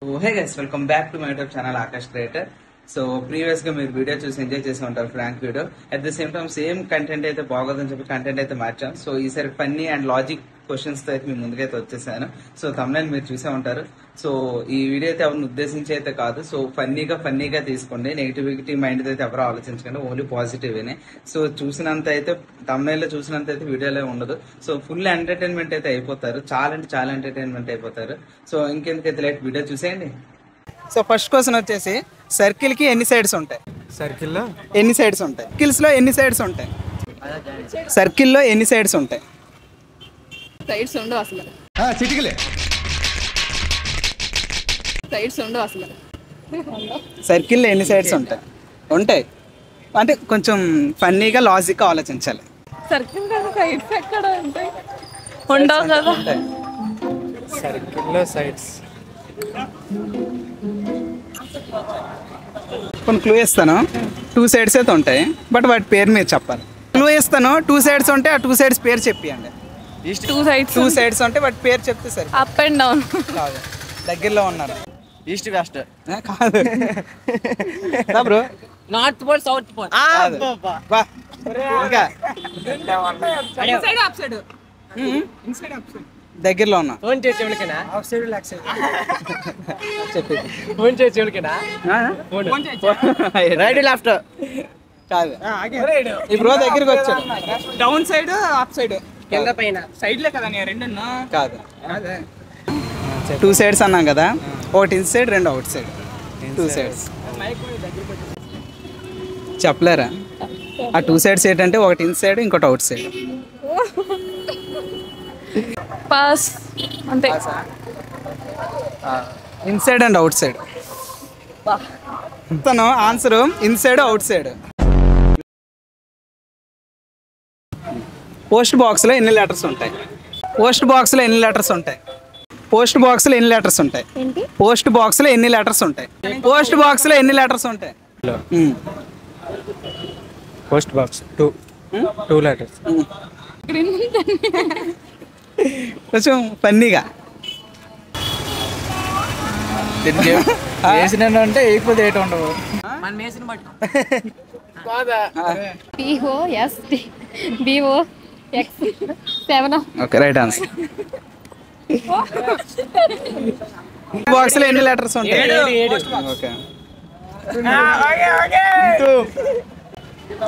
Hey guys welcome back to my YouTube channel Akash creator. So previous గా మీరు video చూసి enjoy చేసి ఉంటారు, prank video. At the same time same content అయితే బాగోదని చెప్పి కంటెంట్ అయితే మార్చాం. సో ఈసారి ఫన్నీ అండ్ లాజిక్ క్వశ్చన్స్ తో అయితే మీ ముందుకైతే వచ్చేసాను. సో తమిళ మీరు చూసే ఉంటారు. సో ఈ వీడియో అయితే ఎవరిని ఉద్దేశించి అయితే కాదు. సో ఫన్నీగా తీసుకోండి. నెగిటివిటీ మైండ్ అయితే ఎవరు ఆలోచించకండి, ఓన్లీ పాజిటివ్నే. సో చూసినంత అయితే తమిళలో చూసినంత అయితే వీడియోలో ఉండదు. సో ఫుల్ ఎంటర్టైన్మెంట్ అయితే అయిపోతారు, చాలా ఎంటర్టైన్మెంట్ అయిపోతారు. సో ఇంకెందుకైతే లేట్ వీడియో చూసేయండి. సో ఫస్ట్ క్వశ్చన్ వచ్చేసి, సర్కిల్ కి ఎన్ని సైడ్స్ ఉంటాయి? సర్కిల్లో ఎన్ని సైడ్స్ ఉంటాయి? సర్కిల్స్ లో ఎన్ని సైడ్స్ ఉంటాయి? సర్కిల్లో ఎన్ని సైడ్స్ ఉంటాయి? సైడ్స్ ఉండవు అసలు. చిటికలే సైడ్స్ ఉండవు అసలు. సర్కిల్లో ఎన్ని సైడ్స్ ఉంటాయి? ఉంటాయి అంటే కొంచెం ఫన్నీగా లాజిక్ ఆలోచించాలి. సర్కిల్ కదా, సైడ్స్ ఎక్కడ ఉంటాయి? ఉండవు కదా. ఉంటాయి. సర్కిల్లో సైడ్స్ కొన్ని క్లూ ఇస్తాను, 2 సైడ్స్ అయితే ఉంటాయి, బట్ వాటి పేరు మీరు చెప్పాలి. క్లూ ఇస్తాను, 2 సైడ్స్ ఉంటే ఆ 2 సైడ్స్ పేరు చెప్పియండి. టూ సైడ్స్ 2 సైడ్స్ ఉంటే వాటి పేరు చెప్తే సరే. Up and down. కాదు, దగ్గరలో ఉన్నారు. ఈస్ట్ వెస్ట్ కాదు bro, north pole south pole కాదు. బా, ఇంకా దగ్గరలో ఉన్నా ఫోన్ చేసి ఎవరికైనా చెప్పి ఫోన్ చేసి ఎవరికైనా రైట్ లెఫ్ట్ కాదు. ఈ బ్రో దగ్గరికి వచ్చాడు. డౌన్ సైడ్ అప్ సైడ్ కింద పైన సైడ్ లే కదా నేను రెండున్నా కాదు, 2 సైడ్స్ అన్నాం కదా, ఒకటి ఇన్ సైడ్, రెండు అవుట్ సైడ్. 2 సైడ్స్ చెప్పలేరా? ఆ 2 సైడ్స్ ఏంటంటే ఒకటి ఇన్ సైడ్, ఇంకోటి అవుట్ సైడ్. పాస్ అంతే. Inside and outside. తను answer inside outside. Post box లో ఎన్ని లెటర్స్ ఉంటాయి? పోస్ట్ బాక్స్ లో ఎన్ని లెటర్స్ ఉంటాయి? పోస్ట్ బాక్స్ లో ఎన్ని లెటర్స్ ఉంటాయి? పోస్ట్ బాక్స్ లో ఎన్ని లెటర్స్ ఉంటాయి? పోస్ట్ బాక్స్ లో ఎన్ని లెటర్స్ ఉంటాయి? Post box 2 letters. కొంచెం ఫన్నీగా వేసిన అంటే 8 ఉండవు. మన మేసిన బట్టి POST BOX 7. Okay, right answer. Box లో ఎన్ని లెటర్స్ ఉంటాయి? 7. Okay.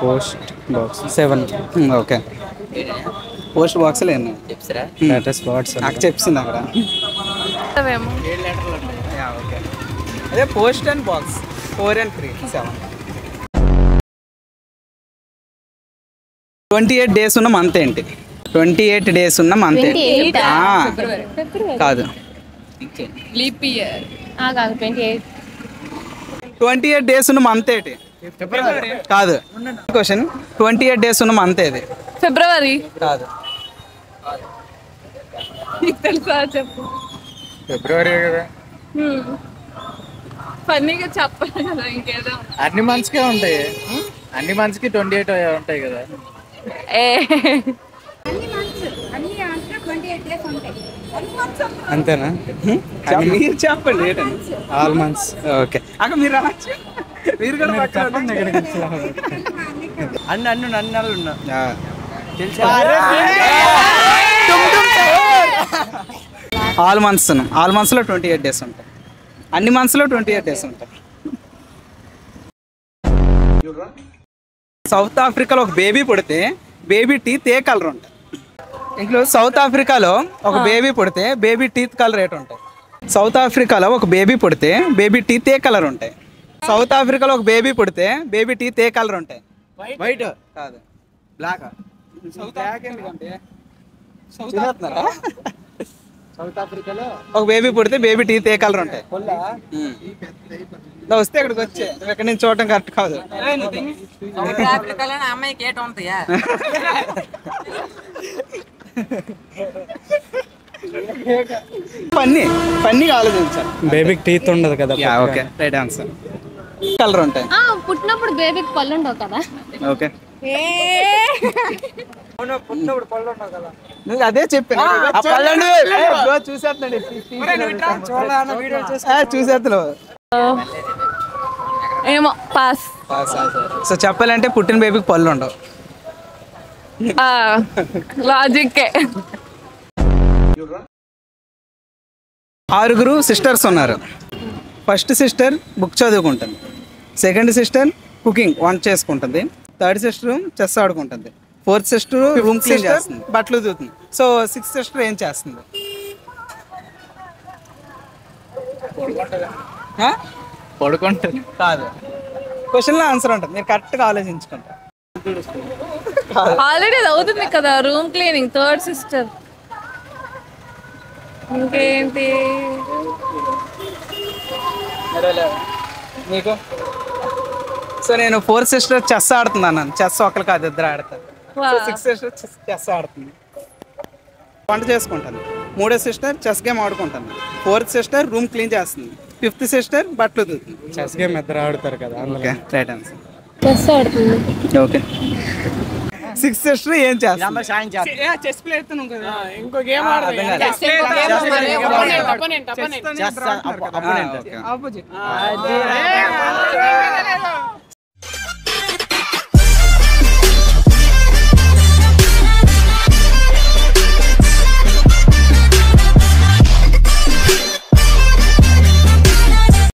Post box 7 okay. Post box లో ఎన్ని లెటర్స్ వాట్స్ నాకు చెప్పింది అక్కడ. ఓకే, అదే post and box 4 and 3 7. 28 days ఉన్న మంత్ ఏంటి? 28 డేస్ ఉన్న మంత్ ఏంటి? కాదు, లీప్ ఇయర్. కాదు 28. 28 డేస్ ఉన్న మంత్ ఏంటి? కాదు. క్వశ్చన్, 28 డేస్ ఉన్న మంత్ ఏది? ఫిబ్రవరి. కాదు. నీకు తెలుసా? చెప్పు. ఫిబ్రవరి కదా. ఫన్నీగా చెప్పాలి కదా, ఇంకేదో. అన్ని మంత్స్కే ఉంటాయి, అన్ని మంత్స్కి 28 ఉంటాయి కదా. అంతేనా? మీరు చెప్పండి ఏంటండి. All months. ఓకే, అక్కడ మీరు రావచ్చు. మీరు కూడా చెప్పండి. అన్ని నెలలు ఉన్నా ఆల్ మంత్స్ లో 28 డేస్ ఉంటాయి. అన్ని మంత్స్ లో 28 డేస్ ఉంటాయి. సౌత్ ఆఫ్రికాలో ఒక బేబీ పుడితే బేబీ టీత్ ఏ కలర్ ఉంటాయి? ఇంట్లో సౌత్ ఆఫ్రికాలో ఒక బేబీ పుడితే బేబీ టీత్ కలర్ ఏంటి ఉంటాయి? సౌత్ ఆఫ్రికాలో ఒక బేబీ పుడితే బేబీ టీత్ ఏ కలర్ ఉంటాయి? సౌత్ ఆఫ్రికాలో ఒక బేబీ పుడితే బేబీ టీత్ ఏ కలర్ ఉంటాయి? వైట్ కాదు, బ్లాక్. బ్లాక్ ఎందుకంటే సౌత్ ఆఫ్రికాలో ఒక బేబీ పుడితే బేబీ టీత్ ఏ కలర్ ఉంటాయి? ఇలా వస్తే ఇక్కడికి వచ్చే, నువ్వు ఎక్కడి నుంచి చూడటం కరెక్ట్ కాదు. సౌత్ ఆఫ్రికాలో అమ్మాయికి ఏట ఉంటాయా? ఫన్నీగా ఆలోచించాలి. బేబీకి టీత్ ఉండదు కదా. Okay, right answer. కలర్ ఉంటాయి. పుట్టినప్పుడు బేబీకి పళ్ళు ఉండవు కదా. ఓకే, నువ్వు అదే చెప్పాను చూసేస్తున్నాడు చూసేస్తున్నావు. ఏమో పాస్. సో చెప్పాలంటే పుట్టిన బేబీకి పళ్ళు ఉండవు. లాజిక్కే. 6 సిస్టర్స్ ఉన్నారు. ఫస్ట్ సిస్టర్ బుక్ చదువుకుంటుంది, సెకండ్ సిస్టర్ కుకింగ్ వంట చేసుకుంటుంది, థర్డ్ సిస్టర్ చెస్ ఆడుకుంటుంది, ఫోర్త్ సిస్టర్ రూమ్ క్లీన్ చేస్తుంది, బట్టలు దూతుంది. సో 6th సిస్టర్ ఏం చేస్తుంది? పడుకుంటుంది. కాదు, క్వశ్చన్లో ఆన్సర్ ఉంటుంది, మీరు కరెక్ట్గా ఆలోచించుకుంటారు. ఆల్రెడీ అది అవుతుంది కదా, రూమ్ క్లీనింగ్. థర్డ్ సిస్టర్ ఇంకేంటి? మీకు సో నేను 4th సిస్టర్ చెస్ ఆడుతున్నాను. చెస్ ఒకరు కాదు, ఇద్దరు ఆడతారు. 6th సిస్టర్ చెస్ ఆడుతుంది, వంట చేసుకుంటాను. 3వ సిస్టర్ చెస్ గేమ్ ఆడుకుంటాను. 4th సిస్టర్ రూమ్ క్లీన్ చేస్తుంది. 5th సిస్టర్ బట్టలు దూతుంది. చెస్ గేమ్ ఇద్దరు ఆడతారు కదా. Okay, right answer. చెస్ ఆడుతుంది. ఓకే, 6th సిస్టర్ ఏం చేస్తుంది? చెస్ ప్లే ఎత్తున్నాం కదా. ఇంకో గేమ్ ఆపోజిట్.